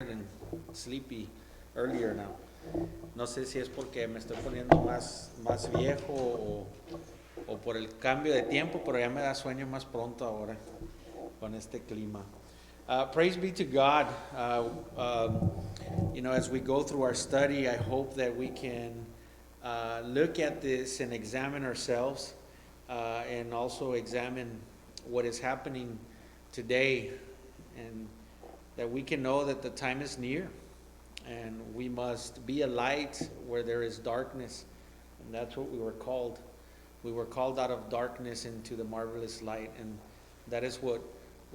and sleepy earlier now. No sé si es porque me estoy poniendo más viejo o por el cambio de tiempo, pero ya me da sueño más pronto ahora con este clima. Praise be to God. As we go through our study, I hope that we can look at this and examine ourselves and also examine what is happening today, and that we can know that the time is near and we must be a light where there is darkness. And that's what we were called. We were called out of darkness into the marvelous light, and that is what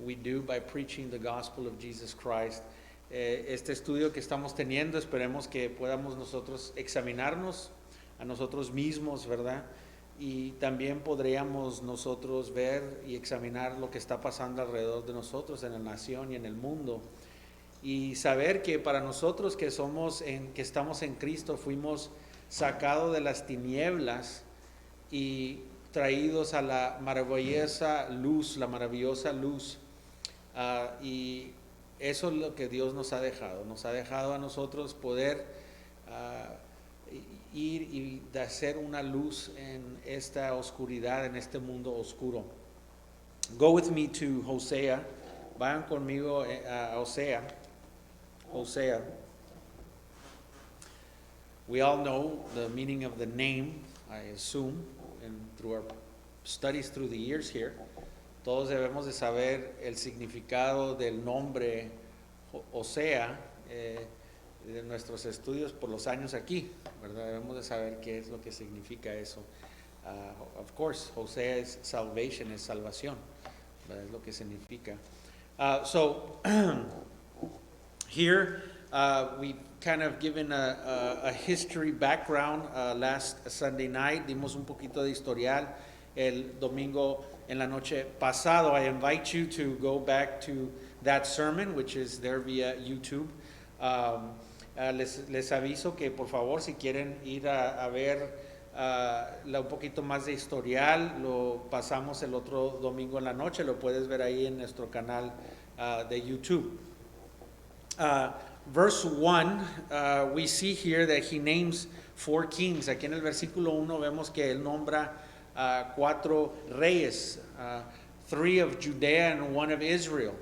we do by preaching the gospel of Jesus Christ. Este estudio que estamos teniendo, esperemos que podamos nosotros examinarnos a nosotros mismos, ¿verdad? Y también podríamos nosotros ver y examinar lo que está pasando alrededor de nosotros en la nación y en el mundo, y saber que para nosotros que estamos en Cristo, fuimos sacados de las tinieblas y traídos a la maravillosa luz, y eso es lo que Dios nos ha dejado a nosotros poder ir y de hacer una luz en esta oscuridad, en este mundo oscuro. Go with me to Hosea. Vayan conmigo a Hosea. We all know the meaning of the name, I assume, and through our studies through the years here, todos debemos de saber el significado del nombre Hosea de nuestros estudios por los años aquí, ¿verdad? Debemos de saber qué es lo que significa eso. Of course, Hosea es salvation, es salvación, ¿verdad? Es lo que significa. Here, we've kind of given a history background last Sunday night. Dimos un poquito de historial el domingo en la noche pasado. I invite you to go back to that sermon, which is there via YouTube. Les aviso que por favor, si quieren ir a ver un poquito más de historial, lo pasamos el otro domingo en la noche. Lo puedes ver ahí en nuestro canal de YouTube. Verse 1, we see here that he names 4 kings. Aquí en el versículo 1 vemos que él nombra 4 reyes, 3 of Judea and 1 of Israel.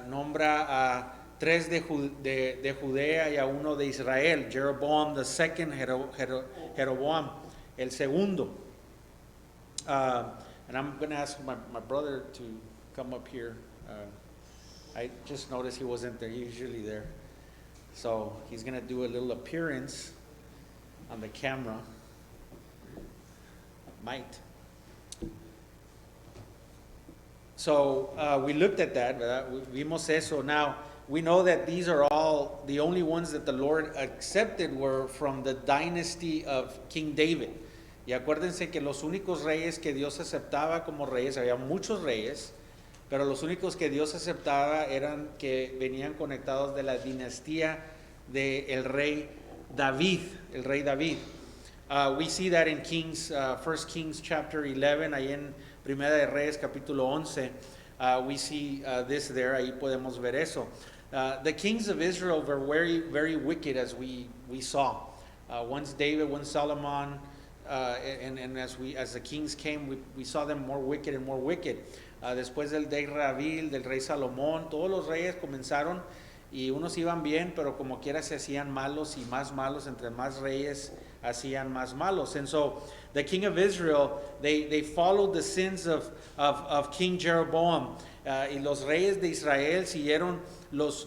Nombra a 3 de Judea y a 1 de Israel. Jeroboam the second, Jeroboam el segundo. And I'm going to ask my brother to come up here. I just noticed he wasn't there. He's usually there. So he's going to do a little appearance on the camera. Might. So we looked at that. Vimos eso. Now, we know that these are all, the only ones that the Lord accepted were from the dynasty of King David. Y acuérdense que los únicos reyes que Dios aceptaba como reyes, había muchos reyes, pero los únicos que Dios aceptaba eran que venían conectados de la dinastía del rey David, el rey David. We see that in Kings, 1 Kings chapter 11, ahí en Primera de Reyes capítulo 11, we see this there, ahí podemos ver eso. The kings of Israel were very, very wicked, as we saw. Once David, once Solomon, and as the kings came, we saw them more wicked and more wicked. Después del rey David, del rey Salomón, todos los reyes comenzaron y unos iban bien, pero como quiera se hacían malos y más malos. Entre más reyes hacían más malos. And so the king of Israel, they followed the sins of King Jeroboam. Y los reyes de Israel siguieron los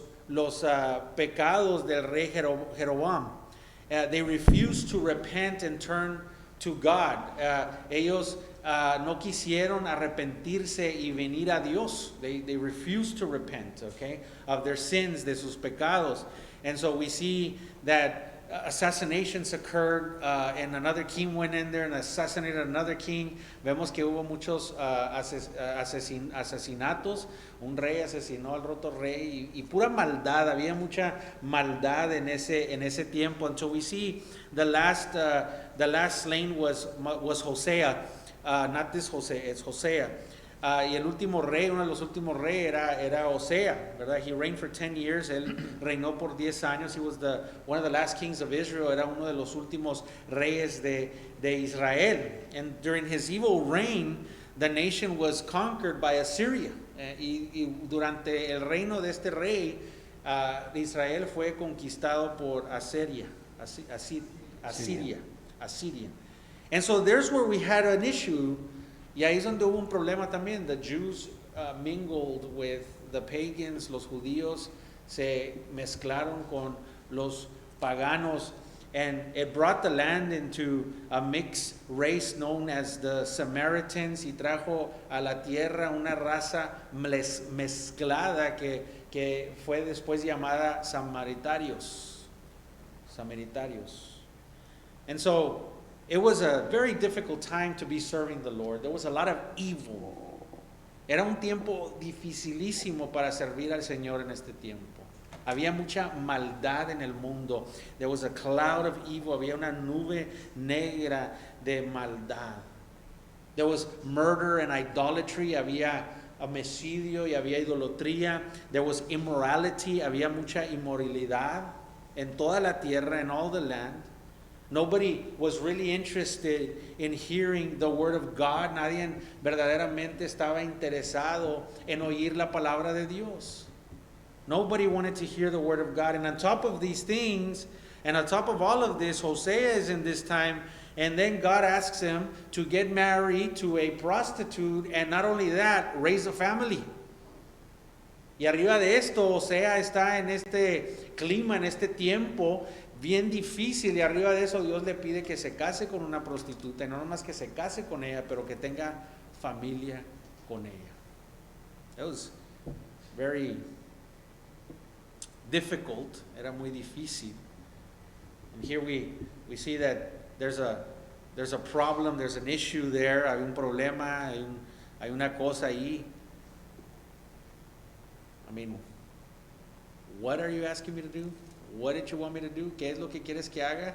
pecados del rey Jeroboam. They refused to repent and turn to God. Ellos no quisieron arrepentirse y venir a Dios. They refused to repent, okay, of their sins, de sus pecados. And so we see that assassinations occurred, and another king went in there and assassinated another king. Vemos que hubo muchos asesinatos. Un rey asesinó al otro rey y pura maldad. Había mucha maldad en ese tiempo. And so we see the last slain was Hosea. Not this Hosea, it's Hosea. Y el último rey, uno de los últimos reyes era Osea, ¿verdad? He reigned for 10 years, él reinó por 10 años. He was one of the last kings of Israel, era uno de los últimos reyes de Israel. And during his evil reign, the nation was conquered by Assyria. Y durante el reino de este rey, Israel fue conquistado por Asiria. And so there's where we had an issue. Y ahí es donde hubo un problema también. The Jews mingled with the pagans, los judíos se mezclaron con los paganos, and it brought the land into a mixed race known as the Samaritans, y trajo a la tierra una raza mezclada que fue después llamada Samaritarios. And so it was a very difficult time to be serving the Lord. There was a lot of evil. Era un tiempo dificilísimo para servir al Señor en este tiempo. Había mucha maldad en el mundo. There was a cloud of evil. Había una nube negra de maldad. There was murder and idolatry. Había homicidio y había idolatría. There was immorality. Había mucha inmoralidad en toda la tierra, in all the land. Nobody was really interested in hearing the word of God. Nadie verdaderamente estaba interesado en oír la palabra de Dios. Nobody wanted to hear the word of God. And on top of these things, and on top of all of this, Hosea is in this time, and then God asks him to get married to a prostitute, and not only that, raise a family. Y arriba de esto, Hosea está en este clima, en este tiempo bien difícil, y arriba de eso Dios le pide que se case con una prostituta, y no nomás que se case con ella, pero que tenga familia con ella. It was very difficult, era muy difícil. And here we see that there's a problem, there's an issue there, hay un problema, hay una cosa ahí. I mean, what are you asking me to do? What did you want me to do? ¿Qué es lo que quieres que haga?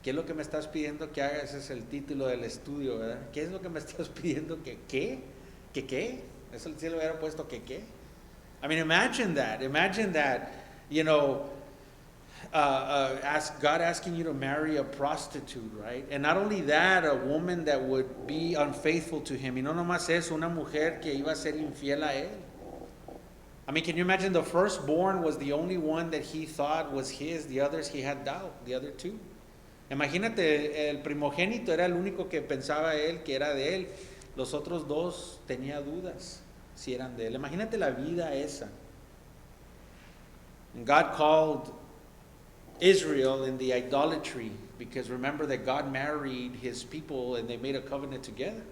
¿Qué es lo que me estás pidiendo que haga? Ese es el título del estudio, ¿verdad? ¿Qué es lo que me estás pidiendo que qué? ¿Que qué? Eso sí lo hubiera puesto que qué. I mean, imagine that, you know, God asking you to marry a prostitute, right? And not only that, a woman that would be unfaithful to him. Y no nomás eso, una mujer que iba a ser infiel a él. I mean, can you imagine the firstborn was the only one that he thought was his, the others he had doubt, the other two. Imagínate, el primogénito era el único que pensaba él que era de él, los otros dos tenía dudas si eran de él. Imagínate la vida esa. And God called Israel in the idolatry, because remember that God married his people and they made a covenant together.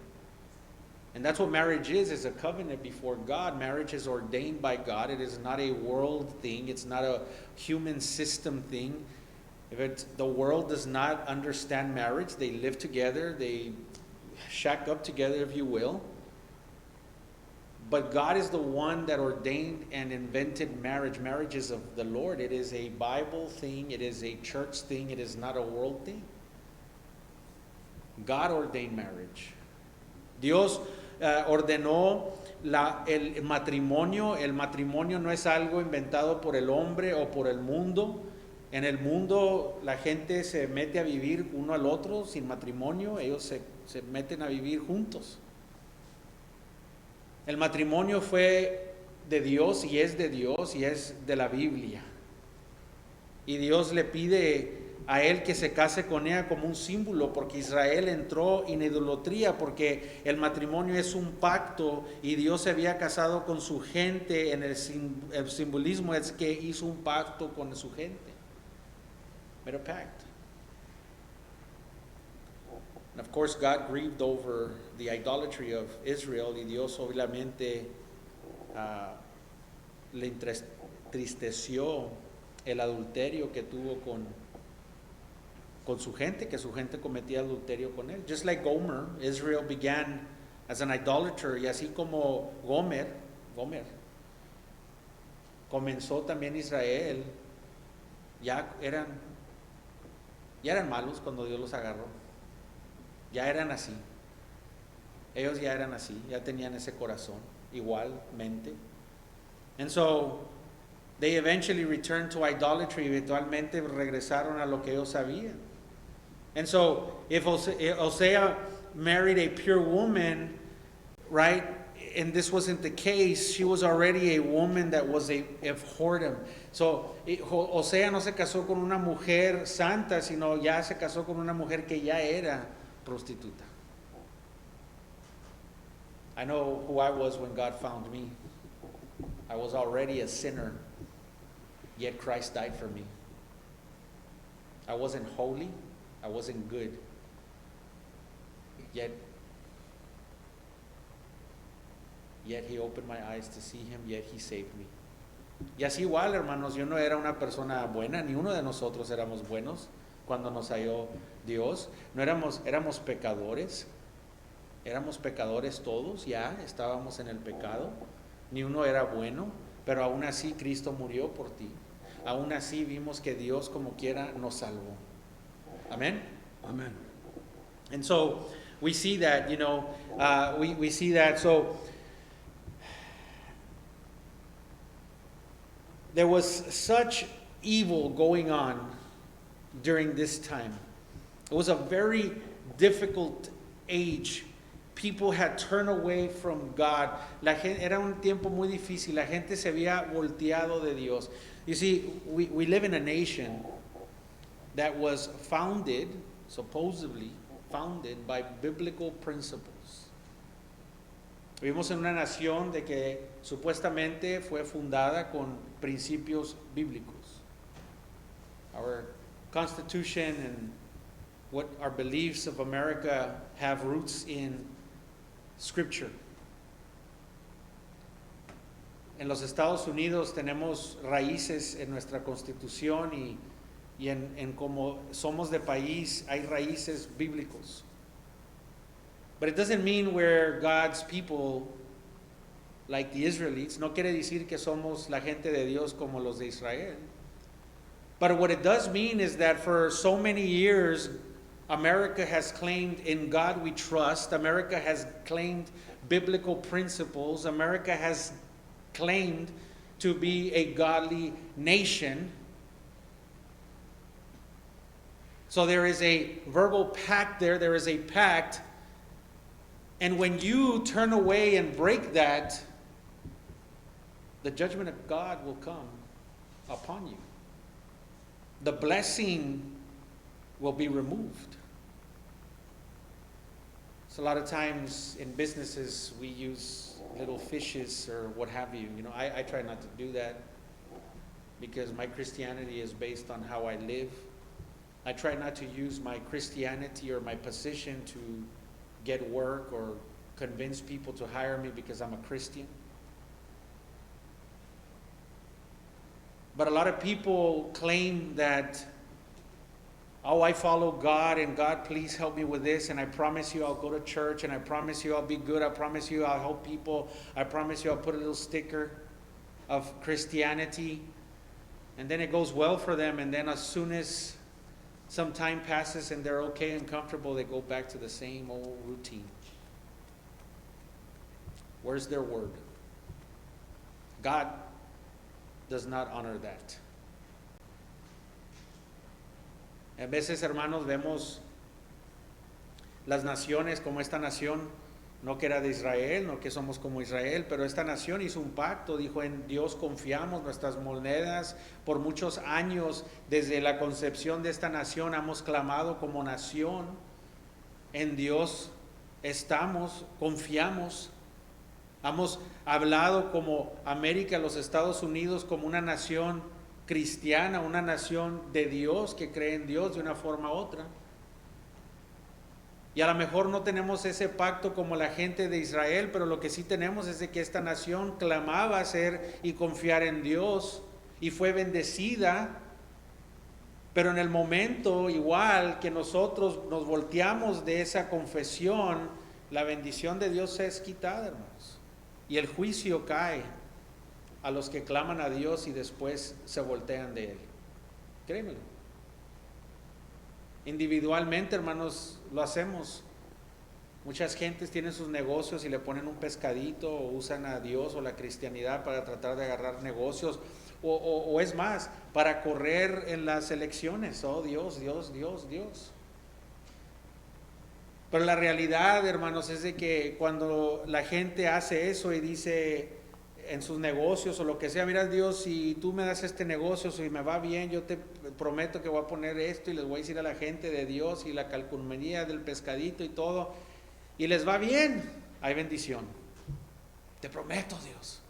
And that's what marriage is a covenant before God. Marriage is ordained by God. It is not a world thing. It's not a human system thing. The world does not understand marriage. They live together. They shack up together, if you will. But God is the one that ordained and invented marriage. Marriage is of the Lord. It is a Bible thing. It is a church thing. It is not a world thing. God ordained marriage. Dios ordenó el matrimonio. El matrimonio no es algo inventado por el hombre o por el mundo. En el mundo la gente se mete a vivir uno al otro sin matrimonio. Ellos se meten a vivir juntos. El matrimonio fue de Dios y es de la Biblia. Y Dios le pide a él que se case con ella como un símbolo, porque Israel entró en idolatría, porque el matrimonio es un pacto y Dios se había casado con su gente. En el simbolismo es que hizo un pacto con su gente. Made a pact. And of course God grieved over the idolatry of Israel, y Dios obviamente le entristeció el adulterio que tuvo con su gente, que su gente cometía adulterio con él. Just like Gomer, Israel began as an idolater, y así como Gomer comenzó también Israel, ya eran malos cuando Dios los agarró. Ya eran así. Ellos ya eran así, ya tenían ese corazón, igualmente. And so, they eventually returned to idolatry. Eventualmente regresaron a lo que ellos sabían. And so, if Hosea married a pure woman, right, and this wasn't the case, she was already a woman that was a whoredom. So, Hosea no se casó con una mujer santa, sino ya se casó con una mujer que ya era prostituta. I know who I was when God found me. I was already a sinner, yet Christ died for me. I wasn't holy, I wasn't good, yet He opened my eyes to see Him, yet He saved me. Y así igual, hermanos, yo no era una persona buena, ni uno de nosotros éramos buenos cuando nos halló Dios. No éramos pecadores. Éramos pecadores todos, ya estábamos en el pecado. Ni uno era bueno, pero aún así Cristo murió por ti. Aún así vimos que Dios como quiera nos salvó. Amen? Amen. And so we see that, we see that. So there was such evil going on during this time. It was a very difficult age. People had turned away from God. Era un tiempo muy difícil. La gente se había volteado de Dios. You see, we live in a nation that was supposedly founded by biblical principles. Vivimos en una nación de que supuestamente fue fundada con principios bíblicos. Our Constitution and what our beliefs of America have roots in Scripture. En los Estados Unidos tenemos raíces en nuestra Constitución y en como somos de país hay raíces bíblicos. But it doesn't mean we're God's people like the Israelites. No quiere decir que somos la gente de Dios como los de Israel. But what it does mean is that for so many years, America has claimed in God we trust. America has claimed biblical principles. America has claimed to be a godly nation. So there is a verbal pact there. There is a pact. And when you turn away and break that, the judgment of God will come upon you. The blessing will be removed. So a lot of times in businesses we use little fishes or what have you. I try not to do that because my Christianity is based on how I live. I try not to use my Christianity or my position to get work or convince people to hire me because I'm a Christian. But a lot of people claim that, oh, I follow God, and God, please help me with this, and I promise you I'll go to church, and I promise you I'll be good, I promise you I'll help people, I promise you I'll put a little sticker of Christianity, and then it goes well for them, and then as soon as some time passes and they're okay and comfortable, they go back to the same old routine. Where's their word? God does not honor that. A veces, hermanos, vemos las naciones como esta nación, no que era de Israel, no que somos como Israel, pero esta nación hizo un pacto, dijo, en Dios confiamos, nuestras monedas, por muchos años, desde la concepción de esta nación, hemos clamado como nación, en Dios estamos, confiamos. Hemos hablado como América, los Estados Unidos, como una nación cristiana, una nación de Dios, que cree en Dios de una forma u otra. Y a lo mejor no tenemos ese pacto como la gente de Israel, pero lo que sí tenemos es de que esta nación clamaba ser y confiar en Dios y fue bendecida. Pero en el momento igual que nosotros nos volteamos de esa confesión, la bendición de Dios es quitada, hermanos. Y el juicio cae a los que claman a Dios y después se voltean de Él. Créemelo. Individualmente, hermanos, lo hacemos. Muchas gentes tienen sus negocios y le ponen un pescadito o usan a Dios o la cristianidad para tratar de agarrar negocios o es más, para correr en las elecciones. Oh, Dios, Dios, Dios, Dios. Pero la realidad, hermanos, es de que cuando la gente hace eso y dice en sus negocios o lo que sea, mira Dios, si tú me das este negocio, si me va bien, yo te prometo que voy a poner esto y les voy a decir a la gente de Dios y la calcomanía del pescadito y todo, y les va bien, hay bendición. Te prometo, Dios.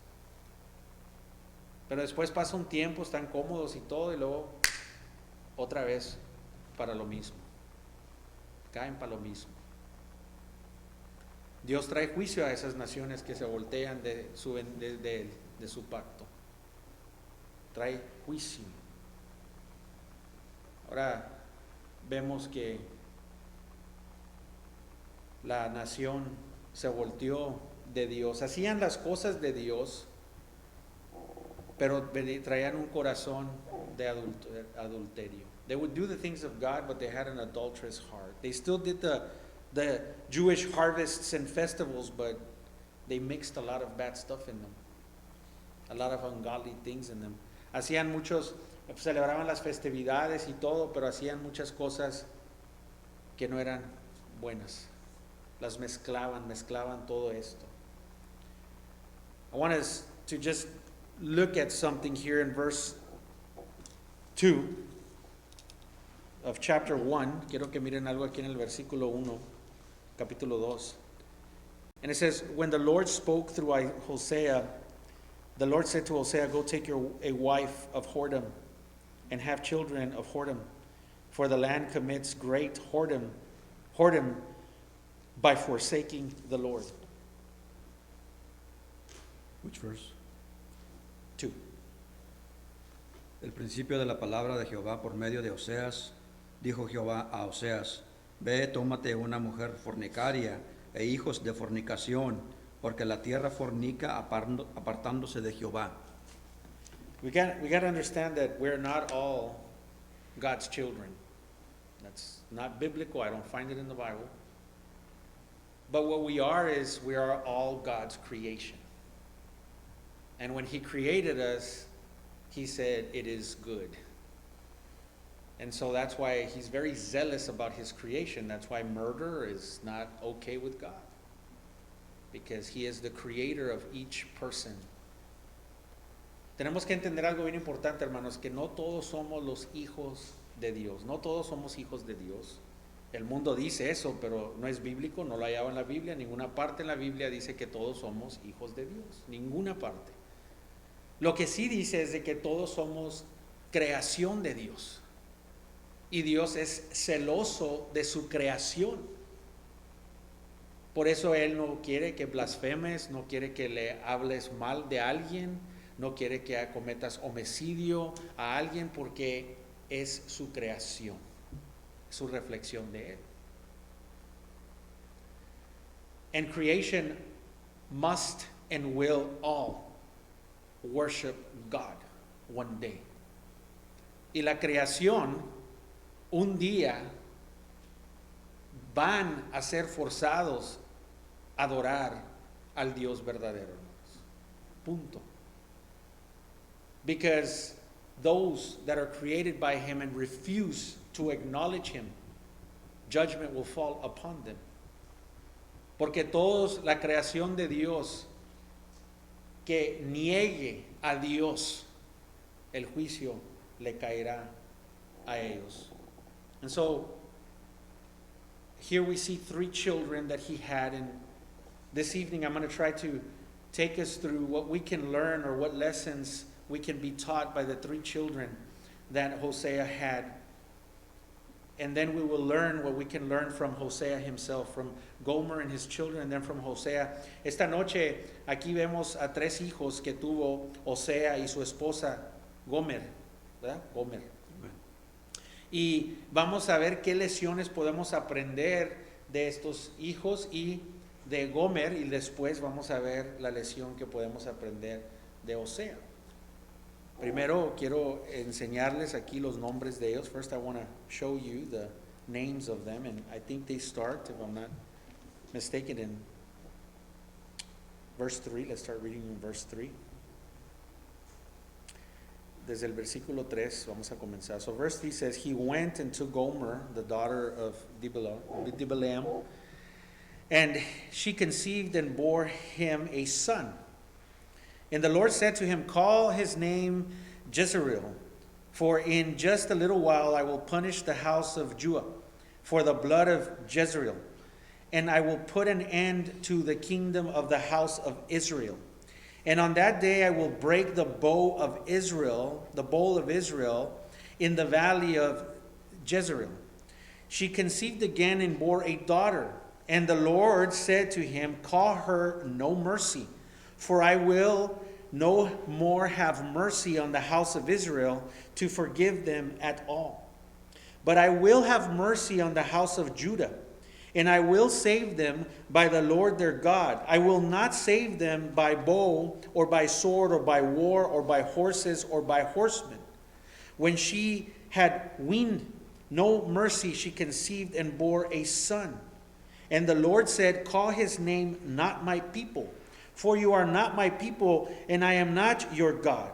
Pero después pasa un tiempo, están cómodos y todo, y luego otra vez para lo mismo. Caen para lo mismo. Dios trae juicio a esas naciones que se voltean de su pacto. Trae juicio. Ahora vemos que la nación se volteó de Dios. Hacían las cosas de Dios, pero traían un corazón de adulterio. They would do the things of God, but they had an adulterous heart. They still did the Jewish harvests and festivals, but they mixed a lot of bad stuff in them. A lot of ungodly things in them. Hacían muchos, celebraban las festividades y todo, pero hacían muchas cosas que no eran buenas. Las mezclaban todo esto. I want us to just look at something here in verse 2 of chapter 1. Quiero que miren algo aquí en el versículo 1, capítulo 2. And it says, when the Lord spoke through Hosea, the Lord said to Hosea, go take a wife of whoredom and have children of whoredom, for the land commits great whoredom by forsaking the Lord. Which verse? 2. El principio de la palabra de Jehová por medio de Oseas, dijo Jehová a Oseas, ve, tómate una mujer fornicaria e hijos de fornicación, porque la tierra fornica apartándose de Jehová. We got to understand that we're not all God's children. That's not biblical. I don't find it in the Bible. But what we are is we are all God's creation. And when He created us, He said it is good. And so that's why He's very zealous about His creation. That's why murder is not okay with God. Because He is the creator of each person. Tenemos que entender algo bien importante, hermanos, que no todos somos los hijos de Dios. No todos somos hijos de Dios. El mundo dice eso, pero no es bíblico, no lo hallaba en la Biblia. Ninguna parte en la Biblia dice que todos somos hijos de Dios. Ninguna parte. Lo que sí dice es de que todos somos creación de Dios. Y Dios es celoso de su creación. Por eso Él no quiere que blasfemes, no quiere que le hables mal de alguien, no quiere que cometas homicidio a alguien, porque es su creación, su reflexión de Él. And creation must and will all worship God one day. Y la creación un día van a ser forzados a adorar al Dios verdadero. Punto. Because those that are created by Him and refuse to acknowledge Him, judgment will fall upon them. Porque todos, la creación de Dios que niegue a Dios, el juicio le caerá a ellos. And so, here we see 3 children that he had, and this evening I'm going to try to take us through what we can learn or what lessons we can be taught by the 3 children that Hosea had. And then we will learn what we can learn from Hosea himself, from Gomer and his children, and then from Hosea. Esta noche aquí vemos a 3 hijos que tuvo Hosea y su esposa Gomer, ¿verdad? Gomer. Y vamos a ver qué lecciones podemos aprender de estos hijos y de Gomer, y después vamos a ver la lección que podemos aprender de Hosea. Primero quiero enseñarles aquí los nombres de ellos. First I want to show you the names of them, and I think they start, if I'm not mistaken, in verse 3. Let's start reading in verse 3. Desde el versículo 3 vamos a comenzar. So verse 3 says, he went and took Gomer, the daughter of Dibalaam, and she conceived and bore him a son. And the Lord said to him, call his name Jezreel, for in just a little while I will punish the house of Judah for the blood of Jezreel, and I will put an end to the kingdom of the house of Israel. And on that day I will break the bow of Israel, the bowl of Israel, in the valley of Jezreel. She conceived again and bore a daughter. And the Lord said to him, call her No Mercy, for I will no more have mercy on the house of Israel to forgive them at all. But I will have mercy on the house of Judah, and I will save them by the Lord their God. I will not save them by bow or by sword or by war or by horses or by horsemen. When she had weaned No Mercy, she conceived and bore a son. And the Lord said, call his name Not My People, for you are not my people, and I am not your God.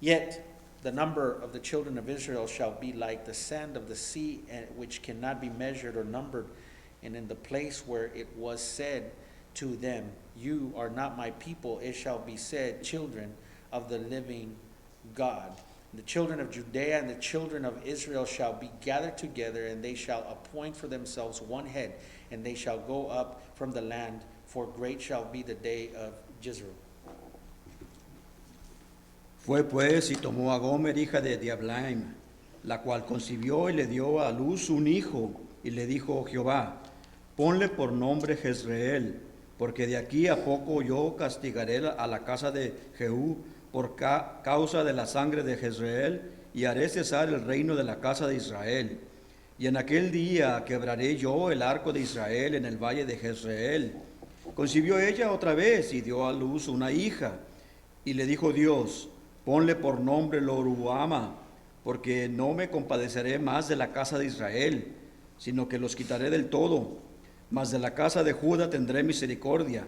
Yet the number of the children of Israel shall be like the sand of the sea, which cannot be measured or numbered. And in the place where it was said to them, you are not my people, it shall be said, children of the living God. The children of Judea and the children of Israel shall be gathered together, and they shall appoint for themselves one head, and they shall go up from the land, for great shall be the day of Jezreel. Fue pues y tomó a Gomer, hija de Diablaim, la cual concibió y le dio a luz un hijo, y le dijo Jehová, ponle por nombre Jezreel, porque de aquí a poco yo castigaré a la casa de Jehú por causa de la sangre de Jezreel, y haré cesar el reino de la casa de Israel. Y en aquel día quebraré yo el arco de Israel en el valle de Jezreel. Concibió ella otra vez y dio a luz una hija, y le dijo Dios, ponle por nombre Loruhama, porque no me compadeceré más de la casa de Israel, sino que los quitaré del todo. Mas de la casa de Judá tendré misericordia,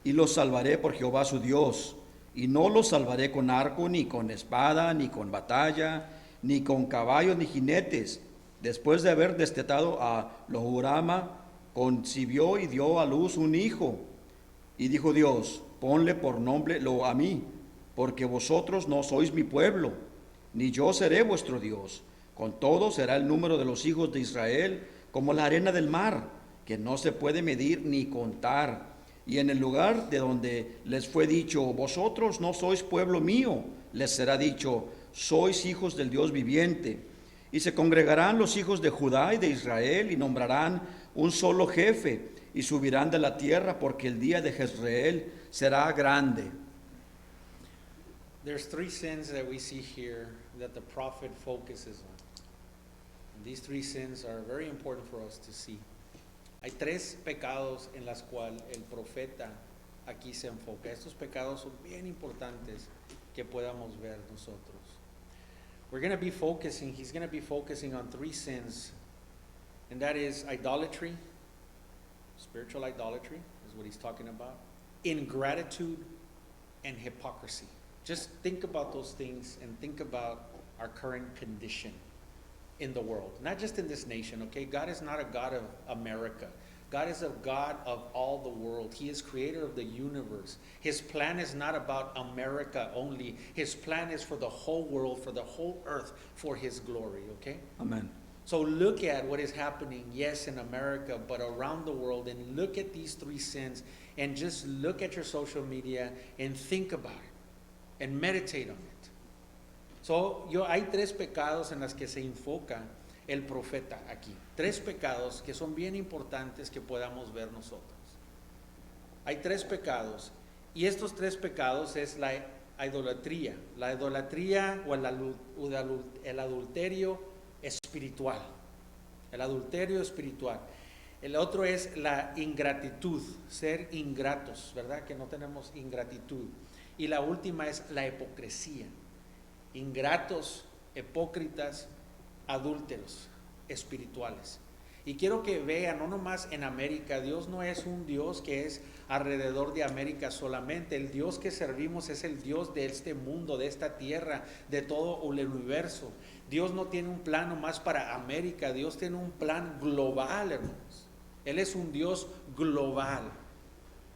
y los salvaré por Jehová su Dios. Y no los salvaré con arco, ni con espada, ni con batalla, ni con caballos, ni jinetes. Después de haber destetado a Loruhama, concibió y dio a luz un hijo. Y dijo Dios, ponle por nombre Lo-Amí, porque vosotros no sois mi pueblo, ni yo seré vuestro Dios. Con todo será el número de los hijos de Israel como la arena del mar, que no se puede medir ni contar. Y en el lugar de donde les fue dicho, vosotros no sois pueblo mío, les será dicho, sois hijos del Dios viviente. Y se congregarán los hijos de Judá y de Israel, y nombrarán un solo jefe, y subirán de la tierra, porque el día de Jezreel será grande. There's three sins that we see here that the prophet focuses on. And these three sins are very important for us to see. Hay tres pecados en las cuales el profeta aquí se enfoca. Estos pecados son bien importantes que podamos ver nosotros. He's going to be focusing on three sins, and that is idolatry, spiritual idolatry is what he's talking about, ingratitude, and hypocrisy. Just think about those things and think about our current condition in the world, not just in this nation, okay? God is not a God of America. God is a God of all the world. He is creator of the universe. His plan is not about America only. His plan is for the whole world, for the whole earth, for his glory, okay? Amén. So look at what is happening, yes, in America, but around the world, and look at these three sins, and just look at your social media and think about it, and meditate on it. So, hay tres pecados en las que se enfoca el profeta aquí. Tres pecados que son bien importantes que podamos ver nosotros. Hay tres pecados, y estos tres pecados es la idolatría o el adulterio espiritual. El adulterio espiritual. El otro es la ingratitud, ser ingratos, ¿verdad? Que no tenemos ingratitud. Y la última es la hipocresía. Ingratos, hipócritas, adúlteros, espirituales. Y quiero que vean, no nomás en América, Dios no es un Dios que es alrededor de América solamente. El Dios que servimos es el Dios de este mundo, de esta tierra, de todo el universo. Dios no tiene un plan nomás para América, Dios tiene un plan global, hermanos. Él es un Dios global.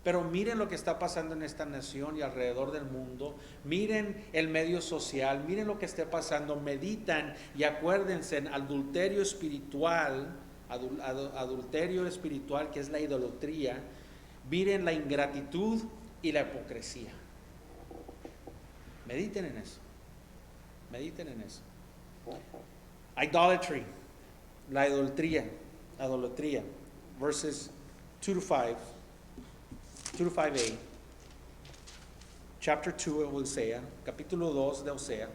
Pero miren lo que está pasando en esta nación y alrededor del mundo. Miren el medio social, miren lo que está pasando. Meditan y acuérdense en adulterio espiritual, adulterio espiritual que es la idolatría. Miren la ingratitud y la hipocresía. Mediten en eso. Mediten en eso. Idolatry, la idolatría, verses 2 to 5. 2 to 5a, chapter 2 of Hosea, capítulo 2 de Hosea,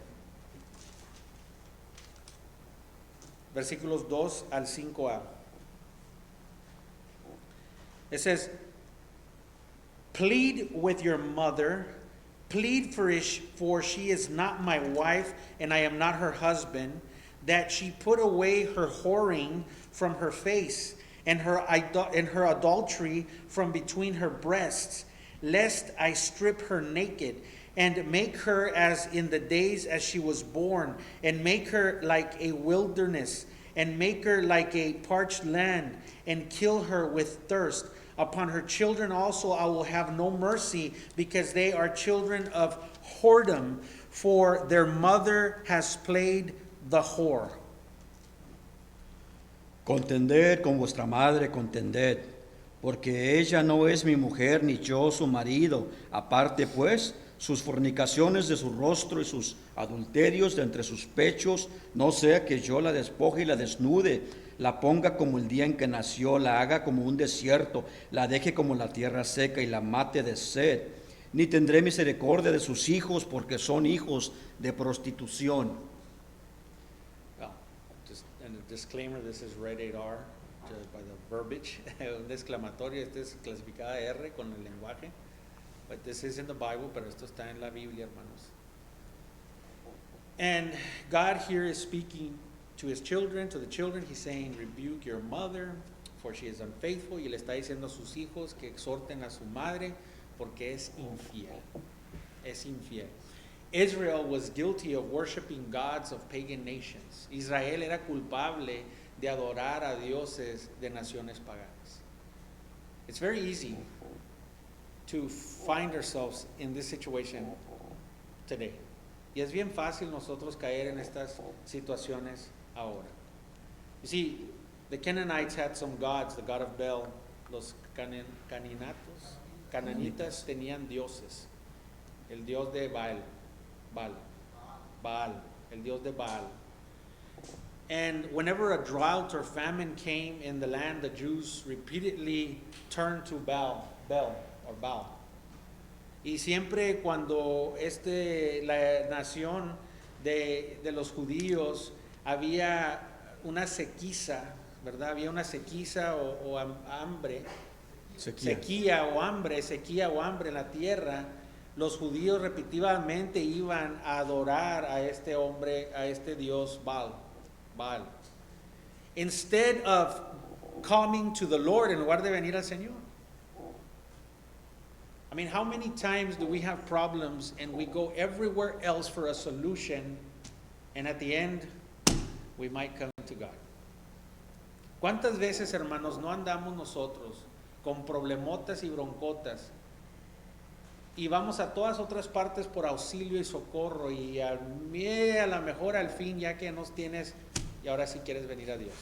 versículos 2 al 5a. It says, plead with your mother, plead for she is not my wife, and I am not her husband, that she put away her whoring from her face, and her adultery from between her breasts, lest I strip her naked, and make her as in the days as she was born, and make her like a wilderness, and make her like a parched land, and kill her with thirst. Upon her children also I will have no mercy, because they are children of whoredom, for their mother has played the whore. Contended con vuestra madre, contended, porque ella no es mi mujer, ni yo su marido. Aparte pues, sus fornicaciones de su rostro y sus adulterios de entre sus pechos, no sea que yo la despoje y la desnude, la ponga como el día en que nació, la haga como un desierto, la deje como la tierra seca y la mate de sed. Ni tendré misericordia de sus hijos, porque son hijos de prostitución. And a disclaimer, this is rated R by the verbiage. Un exclamatorio, este es clasificada R con el lenguaje. But this is in the Bible, pero esto está en la Biblia, hermanos. And God here is speaking to his children, to the children. He's saying, rebuke your mother, for she is unfaithful. Y le está diciendo a sus hijos que exhorten a su madre, porque es infiel. Es infiel. Israel was guilty of worshiping gods of pagan nations. Israel era culpable de adorar a dioses de naciones paganas. It's very easy to find ourselves in this situation today. Y es bien fácil nosotros caer en estas situaciones ahora. You see, the Canaanites had some gods, the god of Baal. Los cananitas tenían dioses. El dios de Baal, el dios de Baal. And whenever a drought or famine came in the land, the Jews repeatedly turned to Baal. Y siempre cuando la nación de los judíos había una sequía, ¿verdad? Había una sequía o hambre, sequía o hambre en la tierra. Los judíos repetitivamente iban a adorar a este hombre, a este dios Baal. Instead of coming to the Lord, en lugar de venir al Señor. I mean, how many times do we have problems and we go everywhere else for a solution, and at the end, we might come to God? ¿Cuántas veces, hermanos, no andamos nosotros con problemotas y broncotas y vamos a todas otras partes por auxilio y socorro, y a lo mejor al fin ya que nos tienes y ahora sí quieres venir a Dios?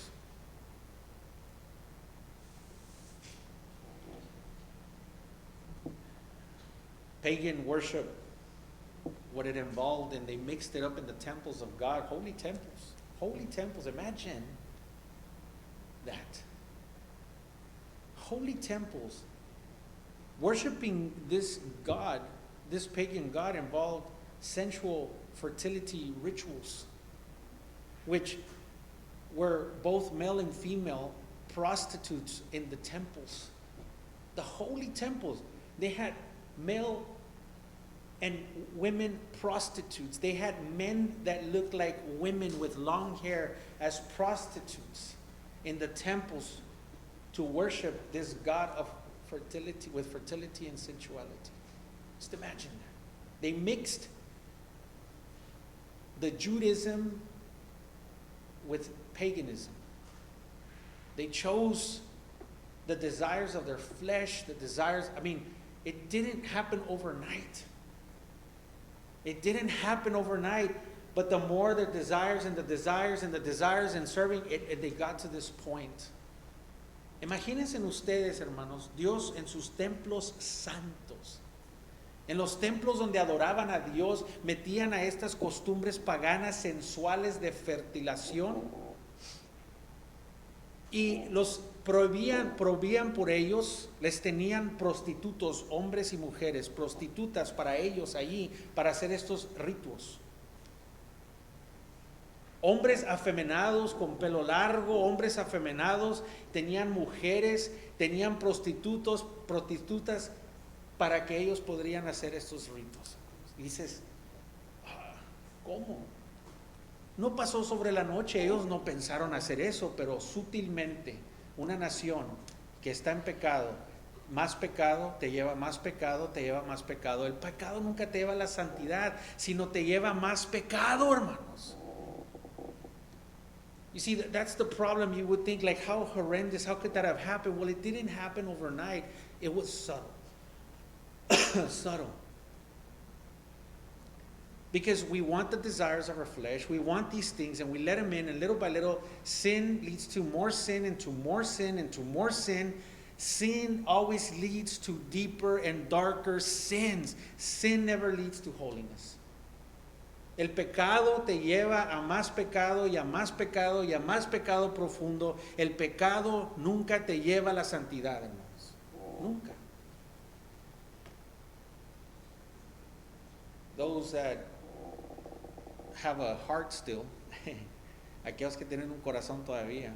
Pagan worship, what it involved, and they mixed it up in the temples of God, holy temples, imagine that. Holy temples. Worshipping this God, this pagan God, involved sensual fertility rituals, which were both male and female prostitutes in the temples. The holy temples, they had male and women prostitutes. They had men that looked like women with long hair as prostitutes. in the temples to worship this god of fertility, with fertility and sensuality. Just imagine that. They mixed the Judaism with paganism. They chose the desires of their flesh, the desires, it didn't happen overnight. It didn't happen overnight, but the more their desires and the desires and the desires and serving, they got to this point. Imagínense ustedes, hermanos, Dios en sus templos santos. En los templos donde adoraban a Dios, metían a estas costumbres paganas sensuales de fertilización y los prohibían por ellos, les tenían prostitutos, hombres y mujeres, prostitutas para ellos allí, para hacer estos ritos. Hombres afeminados con pelo largo, hombres afeminados, tenían mujeres, tenían prostitutas para que ellos podrían hacer estos ritos. Y dices, ¿cómo? No pasó sobre la noche, ellos no pensaron hacer eso, pero sutilmente una nación que está en pecado, más pecado te lleva más pecado, te lleva más pecado. El pecado nunca te lleva a la santidad, sino te lleva más pecado, hermanos. You see, that's the problem. You would think, like, how horrendous, how could that have happened? Well, it didn't happen overnight. It was subtle. Subtle. Because we want the desires of our flesh, we want these things, and we let them in, and little by little, sin leads to more sin, and to more sin, and to more sin. Sin always leads to deeper and darker sins. Sin never leads to holiness. El pecado te lleva a más pecado y a más pecado y a más pecado profundo. El pecado nunca te lleva a la santidad, hermanos. Nunca. Those that have a heart still, aquellos que tienen un corazón todavía,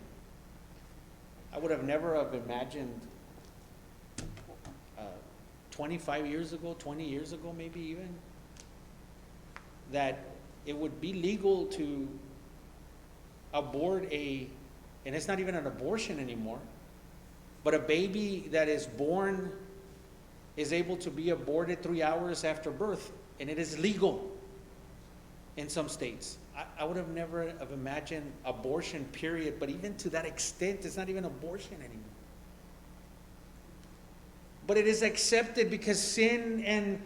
I would have never have imagined 25 years ago, 20 years ago maybe even, that it would be legal to abort and it's not even an abortion anymore, but a baby that is born is able to be aborted 3 hours after birth, and it is legal in some states. I would have never have imagined abortion, period, but even to that extent, it's not even abortion anymore. But it is accepted because sin and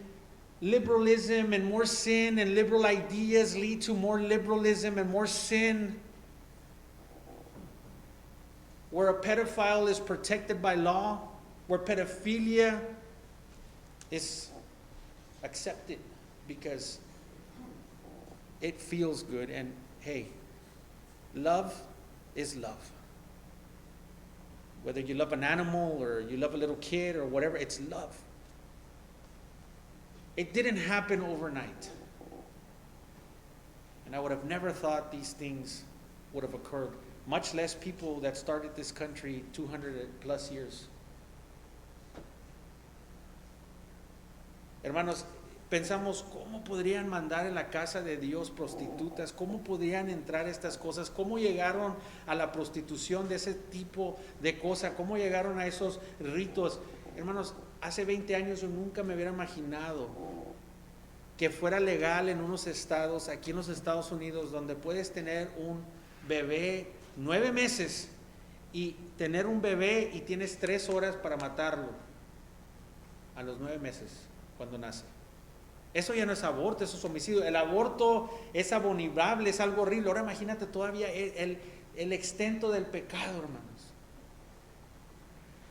liberalism and more sin and liberal ideas lead to more liberalism and more sin. Where a pedophile is protected by law, where pedophilia is accepted because it feels good. And hey, love is love. Whether you love an animal or you love a little kid or whatever, it's love. It didn't happen overnight. And I would have never thought these things would have occurred, much less people that started this country 200 plus years. Hermanos, pensamos, ¿cómo podrían mandar en la casa de Dios prostitutas? ¿Cómo podrían entrar estas cosas? ¿Cómo llegaron a la prostitución de ese tipo de cosas? ¿Cómo llegaron a esos ritos? Hermanos, hace 20 años yo nunca me hubiera imaginado que fuera legal en unos estados, aquí en los Estados Unidos, donde puedes tener un bebé 9 meses y tener un bebé y tienes 3 horas para matarlo a los 9 meses cuando nace. Eso ya no es aborto, eso es homicidio. El aborto es abominable, es algo horrible. Ahora imagínate todavía el extento del pecado, hermanos.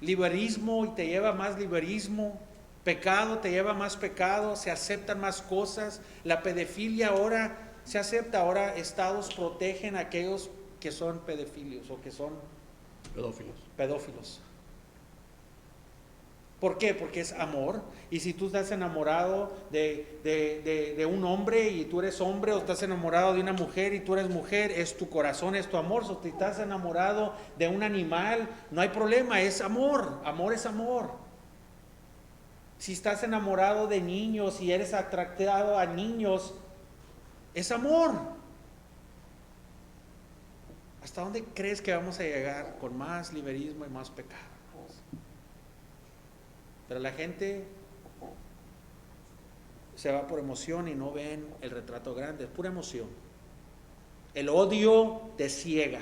Liberismo y te lleva más liberismo. Pecado te lleva más pecado. Se aceptan más cosas. La pedofilia ahora se acepta. Ahora estados protegen a aquellos que son pedófilos o que son pedófilos. ¿Por qué? Porque es amor. Y si tú estás enamorado de un hombre y tú eres hombre, o estás enamorado de una mujer y tú eres mujer, es tu corazón, es tu amor. Si estás enamorado de un animal, no hay problema, es amor. Amor es amor. Si estás enamorado de niños y eres atractado a niños, es amor. ¿Hasta dónde crees que vamos a llegar con más liberalismo y más pecado? Pero la gente se va por emoción y no ven el retrato grande, es pura emoción. El odio te ciega,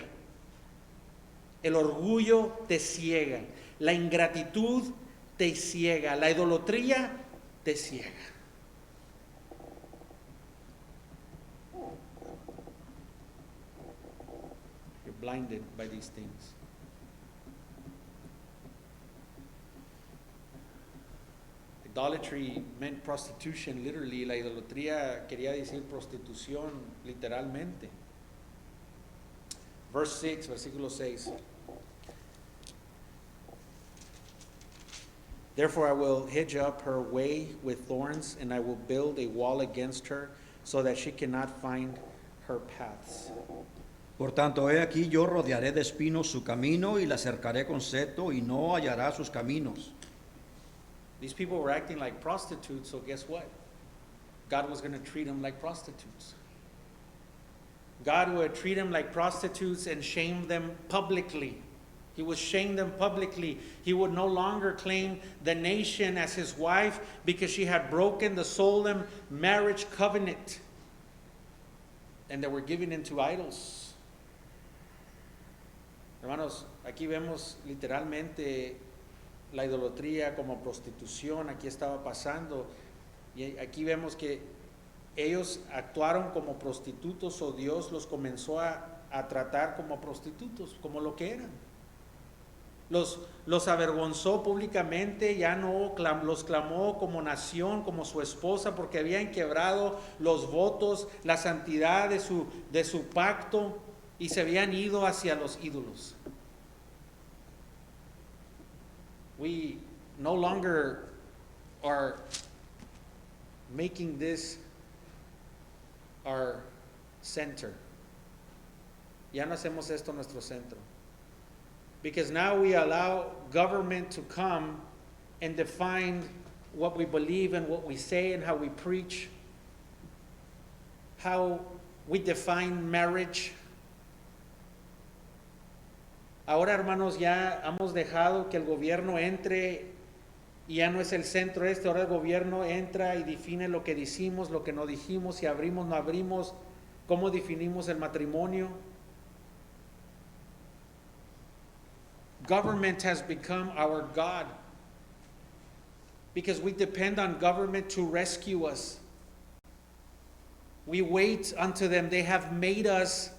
el orgullo te ciega, la ingratitud te ciega, la idolatría te ciega. You're blinded by these things. Idolatry meant prostitution, literally. La idolatría quería decir prostitución, literalmente. Verse 6, versículo 6. Therefore I will hedge up her way with thorns, and I will build a wall against her, so that she cannot find her paths. Por tanto, he aquí yo rodearé de espinos su camino y la cercaré con seto y no hallará sus caminos. These people were acting like prostitutes, so guess what? God was going to treat them like prostitutes. God would treat them like prostitutes and shame them publicly. He would shame them publicly. He would no longer claim the nation as his wife because she had broken the solemn marriage covenant. And they were giving into idols. Hermanos, aquí vemos literalmente la idolatría como prostitución. Aquí estaba pasando. Y aquí vemos que ellos actuaron como prostitutos, o Dios los comenzó a tratar como prostitutos, como lo que eran. Los avergonzó públicamente, ya no los clamó como nación, como su esposa, porque habían quebrado los votos, la santidad de su pacto, y se habían ido hacia los ídolos. We no longer are making this our center. Ya no hacemos esto nuestro centro. Because now we allow government to come and define what we believe and what we say and how we preach, how we define marriage. Ahora, hermanos, ya hemos dejado que el gobierno entre y ya no es el centro este. Ahora el gobierno entra y define lo que decimos, lo que no dijimos, si abrimos, no abrimos, cómo definimos el matrimonio. Government has become our God because we depend on government to rescue us. We wait unto them. They have made us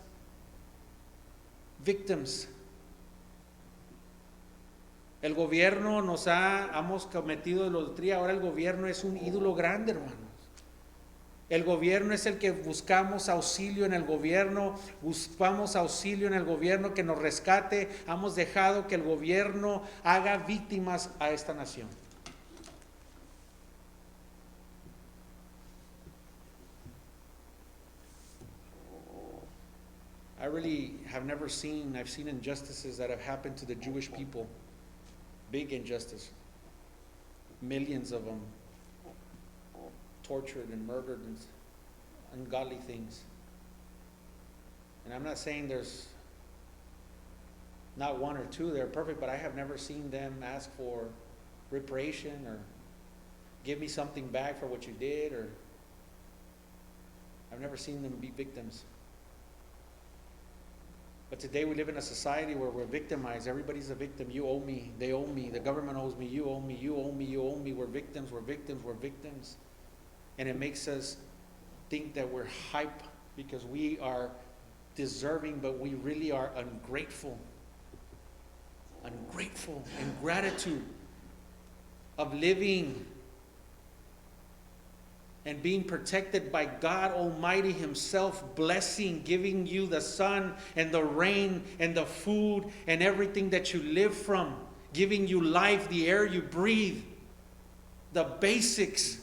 victims. El gobierno hemos cometido idolatría. Ahora el gobierno es un ídolo grande, hermanos. El gobierno es el que buscamos auxilio en el gobierno, buscamos auxilio en el gobierno que nos rescate. Hemos dejado que el gobierno haga víctimas a esta nación. I really have never seen, I've seen injustices that have happened to the Jewish people. Big injustice. Millions of them tortured and murdered and ungodly things. And I'm not saying there's not one or two that are perfect, but I have never seen them ask for reparation or give me something back for what you did, or I've never seen them be victims. But today we live in a society where we're victimized. Everybody's a victim. You owe me, they owe me, the government owes me, you owe me, you owe me, you owe me. We're victims, we're victims, we're victims. And it makes us think that we're hype because we are deserving, but we really are ungrateful. Ungrateful, ingratitude of living and being protected by God Almighty Himself, blessing, giving you the sun and the rain and the food and everything that you live from, giving you life, the air you breathe, the basics.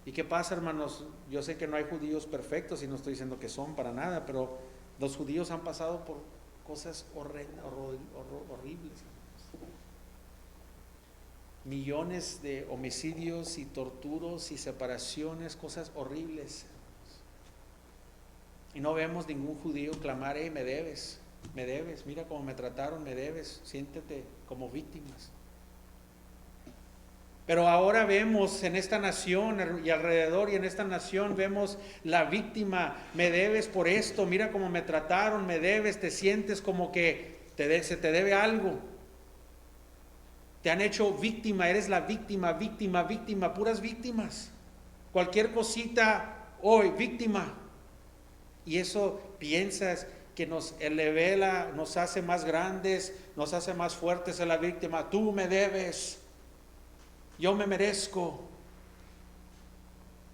¿Y qué pasa, hermanos? Yo sé que no hay judíos perfectos y no estoy diciendo que son para nada, pero los judíos han pasado por cosas horribles. Millones de homicidios y torturos y separaciones, cosas horribles. Y no vemos ningún judío clamar, hey, me debes, mira cómo me trataron, me debes, siéntete como víctimas. Pero ahora vemos en esta nación y alrededor y en esta nación vemos la víctima, me debes por esto, mira cómo me trataron, me debes, te sientes como que se te debe algo. Te han hecho víctima, eres la víctima, puras víctimas. Cualquier cosita, hoy, víctima. Y eso piensas que nos eleva, nos hace más grandes, nos hace más fuertes a la víctima. Tú me debes, yo me merezco.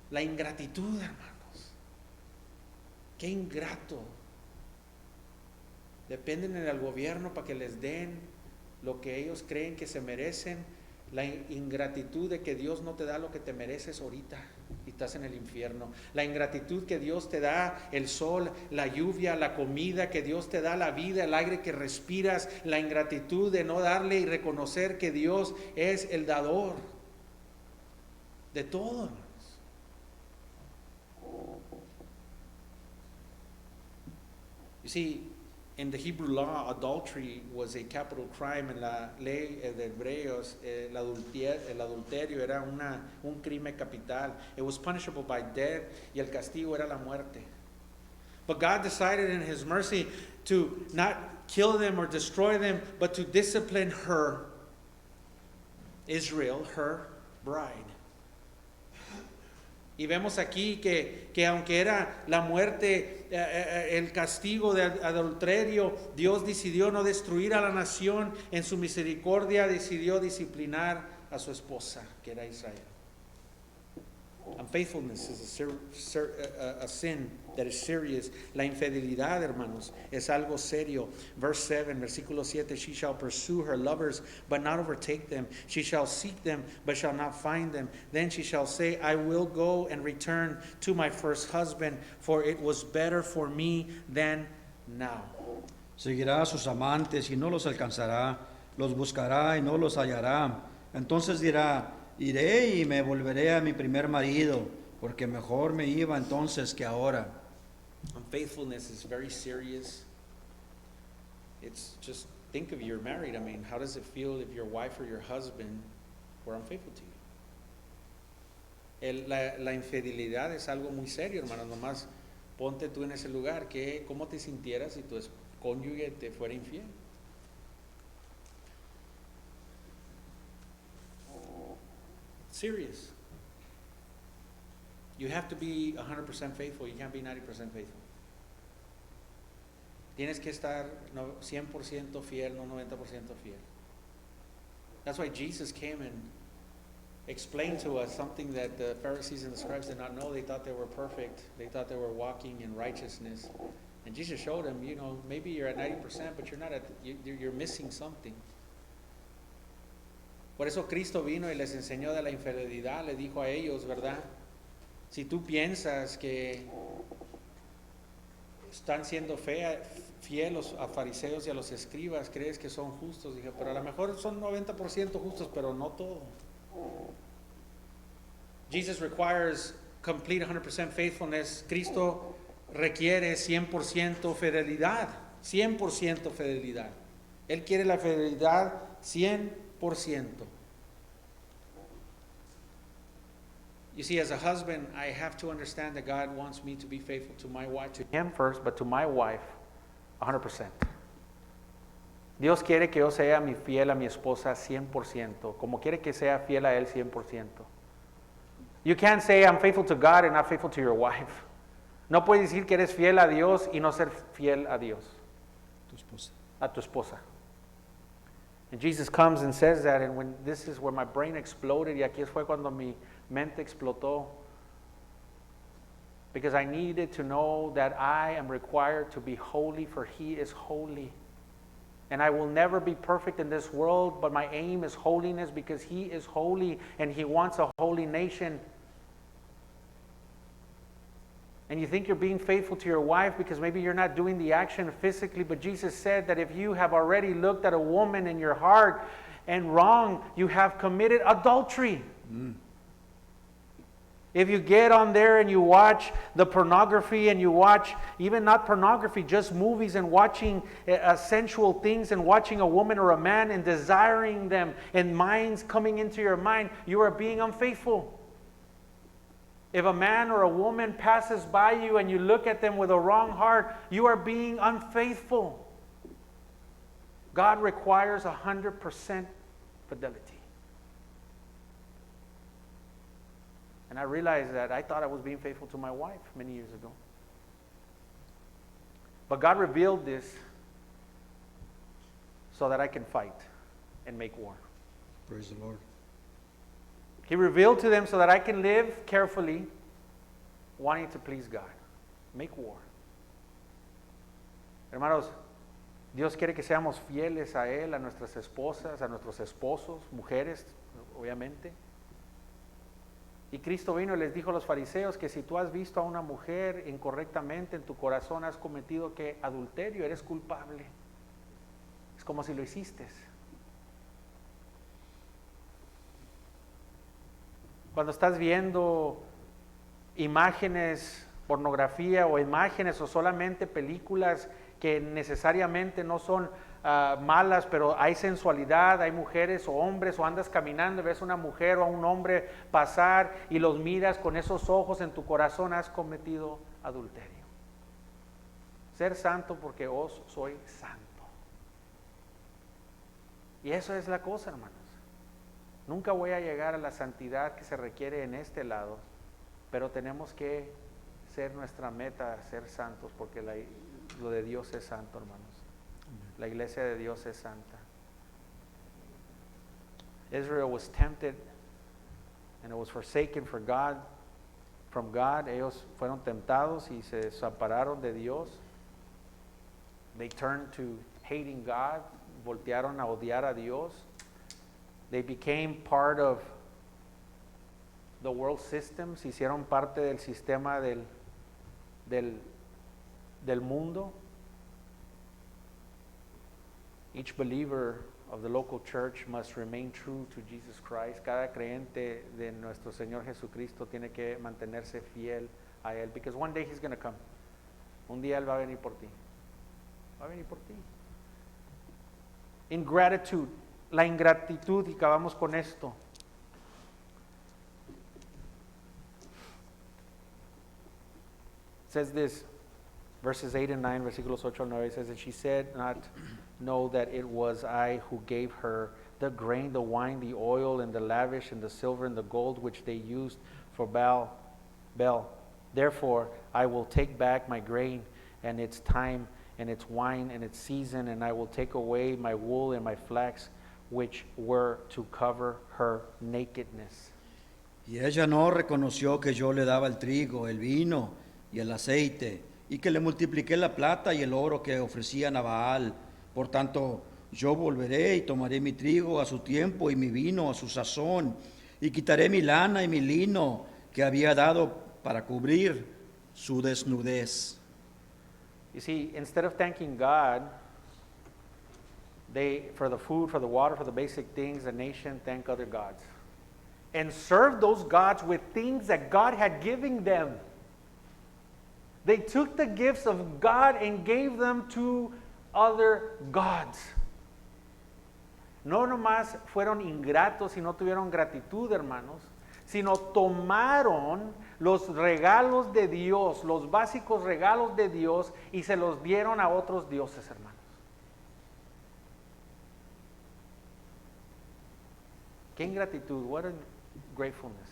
La ingratitud, hermanos. Qué ingrato. Dependen del gobierno para que les den lo que ellos creen que se merecen. La ingratitud de que Dios no te da lo que te mereces ahorita y estás en el infierno. La ingratitud que Dios te da el sol, la lluvia, la comida, que Dios te da la vida, el aire que respiras. La ingratitud de no darle y reconocer que Dios es el dador de todo, hermanos. You see, in the Hebrew law, adultery was a capital crime. En la ley de Hebreos, el adulterio era un crimen capital. It was punishable by death, y el castigo era la muerte. But God decided in His mercy to not kill them or destroy them, but to discipline her, Israel, her bride. Y vemos aquí que aunque era la muerte, el castigo de adulterio, Dios decidió no destruir a la nación. En su misericordia decidió disciplinar a su esposa, que era Israel. Unfaithfulness is a sin that is serious. La infidelidad, hermanos, es algo serio. Verse 7, versículo 7, she shall pursue her lovers, but not overtake them. She shall seek them, but shall not find them. Then she shall say, I will go and return to my first husband, for it was better for me than now. Seguirá a sus amantes y no los alcanzará, los buscará y no los hallará. Entonces dirá, iré y me volveré a mi primer marido, porque mejor me iba entonces que ahora. Unfaithfulness is very serious. It's just, think of you're married. I mean, how does it feel if your wife or your husband were unfaithful to you? La infidelidad es algo muy serio, hermano. Nomás ponte tú en ese lugar. ¿Cómo te sintieras si tu cónyuge te fuera infiel? Serious. You have to be 100% faithful. You can't be 90% faithful. Tienes que estar 100% fiel, no 90% fiel. That's why Jesus came and explained to us something that the Pharisees and the scribes did not know. They thought they were perfect. They thought they were walking in righteousness. And Jesus showed them, maybe you're at 90%, but you're not you're missing something. Por eso Cristo vino y les enseñó de la infidelidad, le dijo a ellos, ¿verdad? Si tú piensas que están siendo fieles a fariseos y a los escribas, crees que son justos, dije, pero a lo mejor son 90% justos, pero no todo. Jesus requires complete 100% faithfulness. Cristo requiere 100% fidelidad, 100% fidelidad. Él quiere la fidelidad 100%. You see, as a husband, I have to understand that God wants me to be faithful to my wife, to Him first, but to my wife, 100%. Dios quiere que yo sea fiel a mi esposa 100%, como quiere que sea fiel a Él 100%. You can't say I'm faithful to God and not faithful to your wife. No puedes decir que eres fiel a Dios y no ser fiel a Dios. A tu esposa. And Jesus comes and says that, and when this is where my brain exploded, y aquí fue cuando mi mente explotó, because I needed to know that I am required to be holy, for He is holy. And I will never be perfect in this world, but my aim is holiness because He is holy and He wants a holy nation. And you think you're being faithful to your wife because maybe you're not doing the action physically, but Jesus said that if you have already looked at a woman in your heart and wrong, you have committed adultery. If you get on there and you watch the pornography and you watch, even not pornography, just movies and watching sensual things and watching a woman or a man and desiring them and minds coming into your mind, you are being unfaithful. If a man or a woman passes by you and you look at them with a wrong heart, you are being unfaithful. God requires 100% fidelity. And I realized that I thought I was being faithful to my wife many years ago. But God revealed this so that I can fight and make war. Praise the Lord. He revealed to them so that I can live carefully, wanting to please God. Make war. Hermanos, Dios quiere que seamos fieles a Él, a nuestras esposas, a nuestros esposos, mujeres, obviamente. Y Cristo vino y les dijo a los fariseos que si tú has visto a una mujer incorrectamente en tu corazón, has cometido que adulterio, eres culpable. Es como si lo hiciste. Cuando estás viendo imágenes, pornografía o imágenes o solamente películas que necesariamente no son malas, pero hay sensualidad, hay mujeres o hombres, o andas caminando y ves a una mujer o a un hombre pasar y los miras con esos ojos en tu corazón, has cometido adulterio. Ser santo porque os soy santo. Y eso es la cosa, hermanos. Nunca voy a llegar a la santidad que se requiere en este lado, pero tenemos que ser nuestra meta, ser santos, porque lo de Dios es santo, hermanos. La iglesia de Dios es santa. Israel was tempted and it was forsaken from God. Ellos fueron tentados y se separaron de Dios. They turned to hating God. Voltearon a odiar a Dios. They became part of the world system. Se hicieron parte del sistema del mundo. Each believer of the local church must remain true to Jesus Christ. Cada creyente de nuestro Señor Jesucristo tiene que mantenerse fiel a Él. Because one day He's going to come. Un día Él va a venir por ti. Va a venir por ti. Ingratitude. La ingratitud, y acabamos con esto. It says this, verses 8 and 9, versículos 8 al 9, it says, and she said not know that it was I who gave her the grain, the wine, the oil, and the lavish, and the silver, and the gold, which they used for Baal. Therefore, I will take back my grain, and its time, and its wine, and its season, and I will take away my wool and my flax, which were to cover her nakedness. Y ella no reconoció que yo le daba el trigo, el vino y el aceite, y que le multipliqué la plata y el oro que ofrecían a Baal. Por tanto, yo volveré y tomaré mi trigo a su tiempo y mi vino a su sazón, y quitaré mi lana y mi lino que había dado para cubrir su desnudez. You see, instead of thanking God, for the food, for the water, for the basic things, the nation thanked other gods. And served those gods with things that God had given them. They took the gifts of God and gave them to other gods. No nomás fueron ingratos y no tuvieron gratitud, hermanos, sino tomaron los regalos de Dios, los básicos regalos de Dios, y se los dieron a otros dioses, hermanos. Qué ingratitud, what ungratefulness.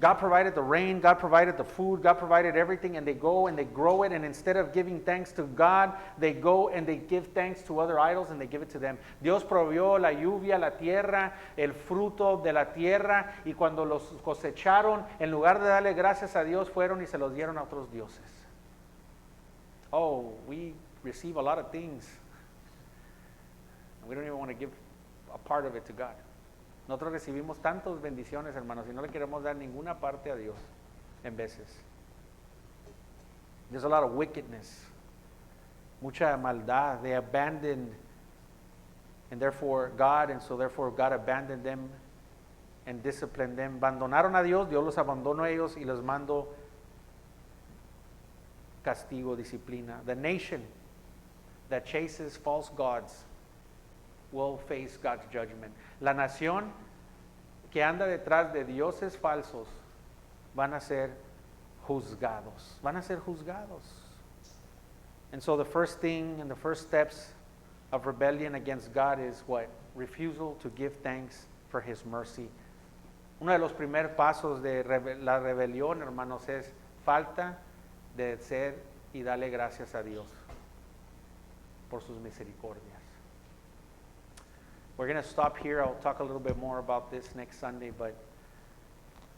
God provided the rain, God provided the food, God provided everything, and they go and they grow it, and instead of giving thanks to God, they go and they give thanks to other idols and they give it to them. Dios proveyó la lluvia, la tierra, el fruto de la tierra, y cuando los cosecharon, en lugar de darle gracias a Dios, fueron y se los dieron a otros dioses. Oh, we receive a lot of things, and we don't even want to give a part of it to God. Nosotros recibimos tantas bendiciones, hermanos, y no le queremos dar ninguna parte a Dios en veces. There's a lot of wickedness, mucha maldad. They abandoned, and therefore God abandoned them and discipline them. Abandonaron a Dios, Dios los abandonó a ellos y les mandó castigo, disciplina. The nation that chases false gods will face God's judgment. La nación que anda detrás de dioses falsos van a ser juzgados. Van a ser juzgados. And so the first thing and the first steps of rebellion against God is what? Refusal to give thanks for His mercy. Uno de los primeros pasos de la rebelión, hermanos, es falta de ser y darle gracias a Dios por sus misericordias. We're going to stop here. I'll talk a little bit more about this next Sunday, but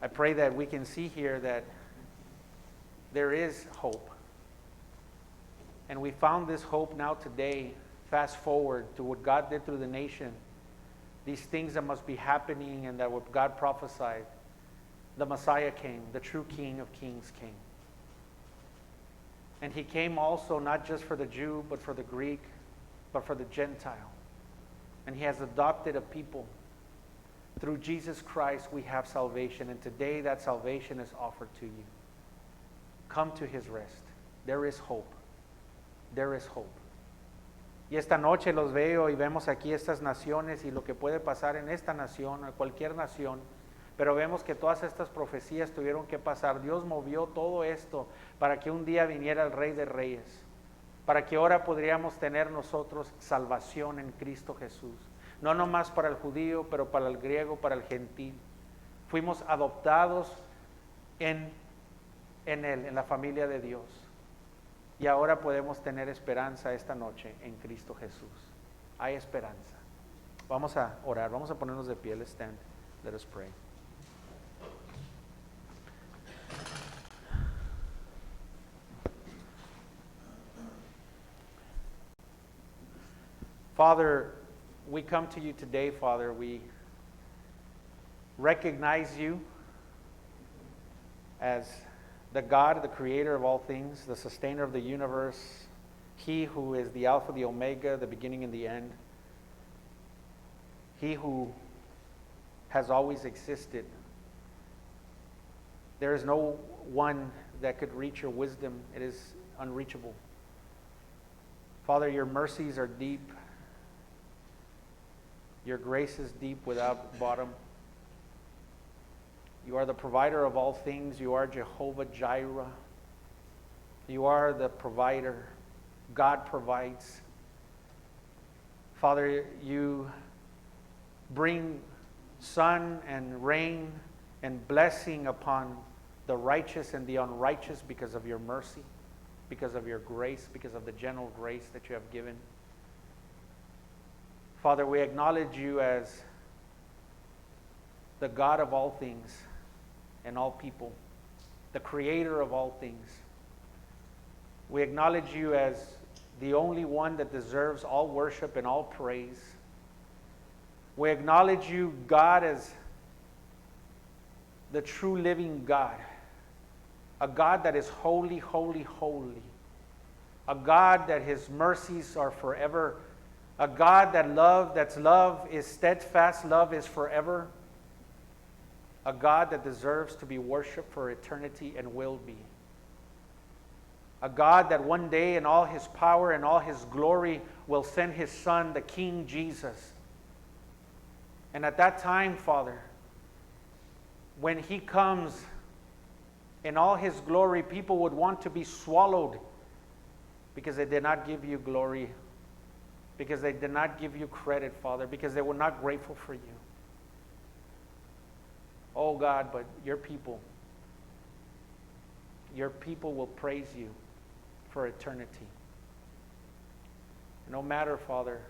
I pray that we can see here that there is hope. And we found this hope now today. Fast forward to what God did through the nation. These things that must be happening and that what God prophesied. The Messiah came, the true King of Kings came. And He came also not just for the Jew, but for the Greek, but for the Gentile. And He has adopted a people. Through Jesus Christ we have salvation, and today that salvation is offered to you. Come to His rest. There is hope. There is hope. Y esta noche los veo y vemos aquí estas naciones y lo que puede pasar en esta nación o cualquier nación, pero vemos que todas estas profecías tuvieron que pasar. Dios movió todo esto para que un día viniera el Rey de Reyes, para que ahora podríamos tener nosotros salvación en Cristo Jesús. No nomás para el judío, pero para el griego, para el gentil. Fuimos adoptados en Él, en la familia de Dios. Y ahora podemos tener esperanza esta noche en Cristo Jesús. Hay esperanza. Vamos a orar, vamos a ponernos de pie. Let's stand. Let us pray. Father, we come to you today, Father. We recognize you as the God, the creator of all things, the sustainer of the universe, He who is the Alpha, the Omega, the beginning and the end. He who has always existed. There is no one that could reach your wisdom. It is unreachable. Father, your mercies are deep. Your grace is deep without bottom. You are the provider of all things. You are Jehovah Jireh. You are the provider. God provides. Father, you bring sun and rain and blessing upon the righteous and the unrighteous because of your mercy, because of your grace, because of the general grace that you have given. Father, we acknowledge you as the God of all things and all people, the creator of all things. We acknowledge you as the only one that deserves all worship and all praise. We acknowledge you, God, as the true living God, a God that is holy, holy, holy, a God that His mercies are forever, a God that love is steadfast, love is forever, a God that deserves to be worshiped for eternity and will be. A God that one day in all His power and all His glory will send His Son, the King Jesus. And at that time, Father, when He comes in all His glory, people would want to be swallowed because they did not give you glory, because they did not give you credit, Father, because they were not grateful for you. Oh God, but your people will praise you for eternity. No matter, Father,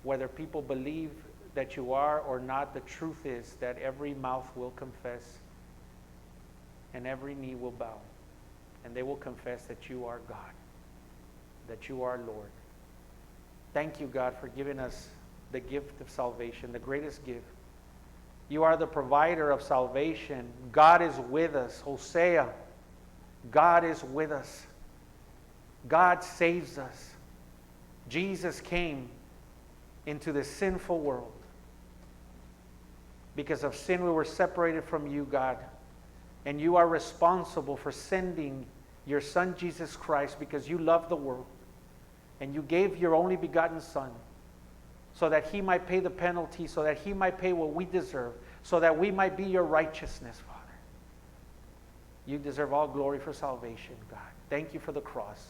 whether people believe that you are or not, the truth is that every mouth will confess and every knee will bow, and they will confess that you are God, that you are Lord. Thank you, God, for giving us the gift of salvation, the greatest gift. You are the provider of salvation. God is with us. Hosea, God is with us. God saves us. Jesus came into this sinful world Because of sin, we were separated from you, God. And you are responsible for sending your Son, Jesus Christ, because you love the world. And you gave your only begotten Son so that he might pay the penalty, so that he might pay what we deserve, so that we might be your righteousness, Father. You deserve all glory for salvation, God. Thank you for the cross.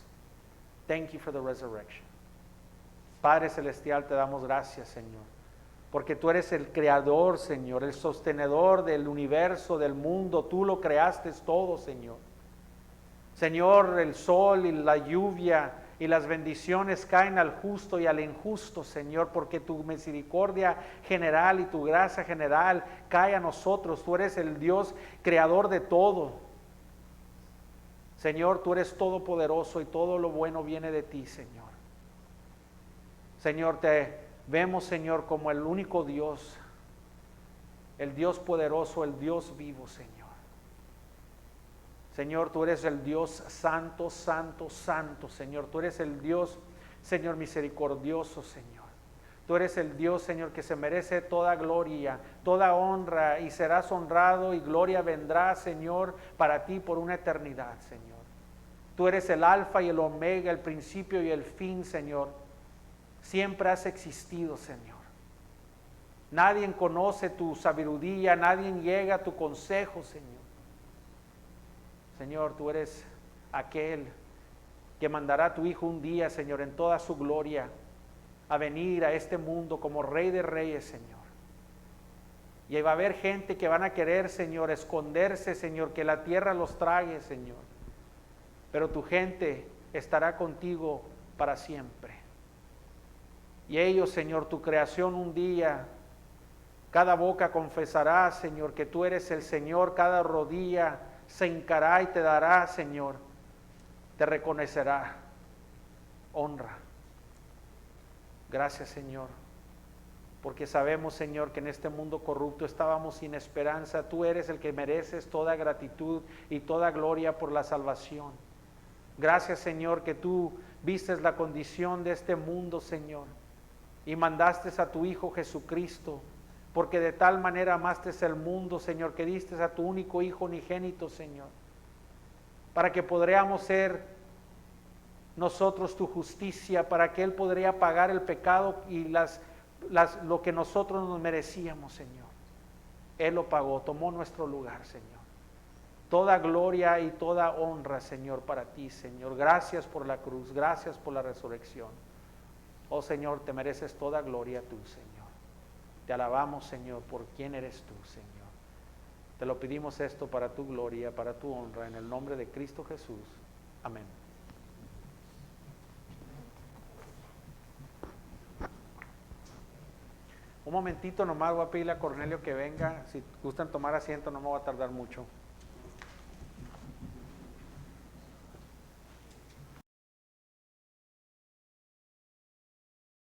Thank you for the resurrection. Padre Celestial, te damos gracias, Señor, porque tú eres el creador, Señor, el sostenedor del universo, del mundo. Tú lo creaste todo, Señor. Señor, el sol y la lluvia y las bendiciones caen al justo y al injusto, Señor, porque tu misericordia general y tu gracia general cae a nosotros. Tú eres el Dios creador de todo. Señor, tú eres todopoderoso y todo lo bueno viene de ti, Señor. Señor, te vemos, Señor, como el único Dios, el Dios poderoso, el Dios vivo, Señor. Señor, tú eres el Dios santo, santo, santo, Señor. Tú eres el Dios, Señor, misericordioso, Señor. Tú eres el Dios, Señor, que se merece toda gloria, toda honra, y serás honrado y gloria vendrá, Señor, para ti por una eternidad, Señor. Tú eres el alfa y el omega, el principio y el fin, Señor. Siempre has existido, Señor. Nadie conoce tu sabiduría, nadie llega a tu consejo, Señor. Señor, tú eres aquel que mandará a tu Hijo un día, Señor, en toda su gloria, a venir a este mundo como Rey de Reyes, Señor. Y va a haber gente que van a querer, Señor, esconderse, Señor, que la tierra los trague, Señor. Pero tu gente estará contigo para siempre. Y ellos, Señor, tu creación un día, cada boca confesará, Señor, que tú eres el Señor, cada rodilla se hincará y te dará, Señor, te reconocerá honra. Gracias, Señor, porque sabemos, Señor, que en este mundo corrupto estábamos sin esperanza. Tú eres el que mereces toda gratitud y toda gloria por la salvación. Gracias, Señor, que tú vistes la condición de este mundo, Señor, y mandaste a tu Hijo Jesucristo, porque de tal manera amaste el mundo, Señor, que diste a tu único Hijo unigénito, Señor, para que podríamos ser nosotros tu justicia, para que Él podría pagar el pecado y lo que nosotros nos merecíamos, Señor. Él lo pagó, tomó nuestro lugar, Señor. Toda gloria y toda honra, Señor, para ti, Señor. Gracias por la cruz, gracias por la resurrección. Oh, Señor, te mereces toda gloria tú, Señor. Te alabamos, Señor, por quién eres tú, Señor. Te lo pedimos esto para tu gloria, para tu honra, en el nombre de Cristo Jesús. Amén. Un momentito nomás, voy a pedirle a Cornelio que venga. Si gustan tomar asiento, no me va a tardar mucho.